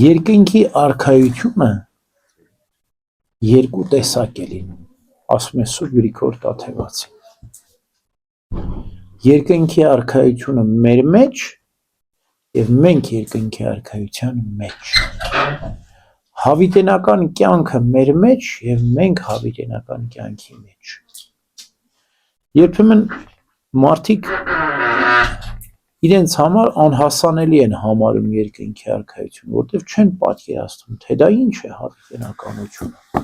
Երկնքի արքայությունը երկու տեսակ է լինում, ասում է Սուրբ Գրիգոր Տաթևացին։ Երկնքի արքայությունը մեր մեջ եւ մենք երկնքի արքայության մեջ։ Հավիտենական կյանքը մեր մեջ եւ մենք հավիտենական կյանքի մեջ։ Երբեմն մարդիկ իրենց համար անհասանելի են համարում երկնքի արքայություն, որտեղ չեն պատկերացնում, թե դա ինչ է հավիտենականությունը։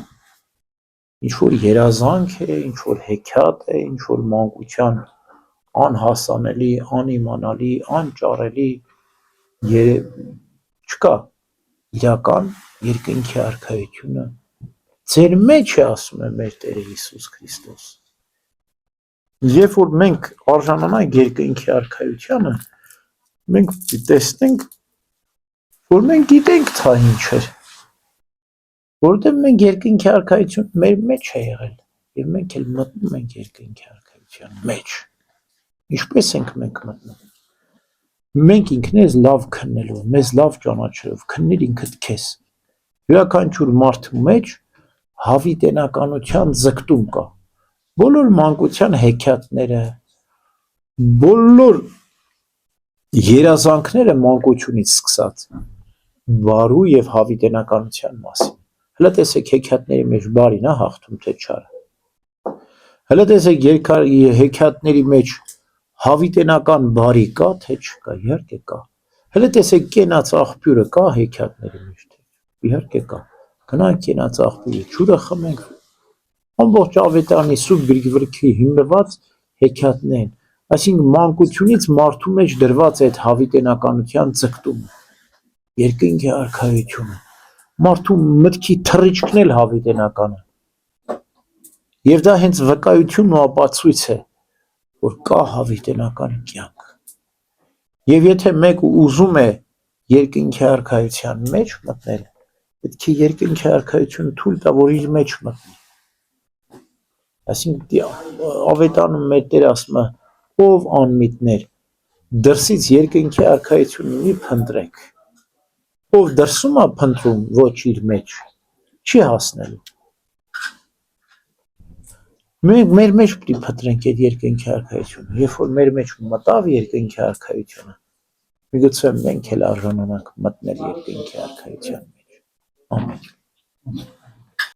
Ինչ որ երազանք է, ինչ որ հեքիաթ է, ինչ որ մանկության անհասանելի, անիմանալի, անճարելի չկա իրական երկնքի արքայությունը ձեր մեջ է, ասում է մեր Տեր Հիսուս Քրիստոս։ Երբ որ մենք արժանանանք երկնքի արքայությանը, մենք տեսնենք, որ մենք գիտենք թա ինչ է, որովհետև մենք երկնքի արքայություն մեր մեջ է եղել եւ մենք էլ մտնում ենք երկնքի արքայության մեջ։ Ինչպես ենք մենք մտնում։ Մենք ինքներս լավ քննելով, մեզ լավ ճանաչելով, քննիր ինքդ քեզ։ Յուրաքանչյուր մարդու մեջ հավիտենականության ձգտում կա։ Բոլոր մանկության հեքիաթները, բոլոր երազանքները մանկությունից սկսած բարու եւ հավիտենականության մասին։ Հələ տեսեք հեքիաթների մեջ բարին է հաղթում թե չարը։ Հələ տեսեք հեքիաթների մեջ հավիտենական բարի կա թե չկա, իհարկե կա։ Հələ տեսեք կենաց աղբյուրը կա հեքիաթների մեջ թե իհարկե կա։ Գնանք կենաց աղբյուրի ջուրը խմենք։ Ամբողջ ավետարանի Սուրբ Գրիգորի հիմնված հեքիաթներ են, այսինքն մանկությունից մարդու մեջ դրված է այդ հավիտենականության ձգտումը, երկնքի արքայությունը, մարդու մտքի թռիչքն էլ հավիտենական է, եւ դա հենց վկայությունն ու ապացույց է, որ կա հավիտենական կյանք, եւ եթե մեկը ուզում է երկնքի արքայության մեջ մտնել, պետք է երկնքի արքայությունը թույլ տա, որ իր մեջ մտնի։ Այսինքն ավետարանում մեր Տերը ասում է, ով անմիտներ, դրսից երկնքի արքայությունը մի փնտրեք, ով դրսում է փնտրում, ոչ իր մեջ, չի հասնելու։ Մենք մեր մեջ պիտի փնտրենք այդ երկնքի արքայությունը, երբ որ մեր մեջ մտավ երկնքի արքայությունը, միգուցե մենք էլ արժանանանք մտնել երկնքի արքայության մեջ։ Ամեն։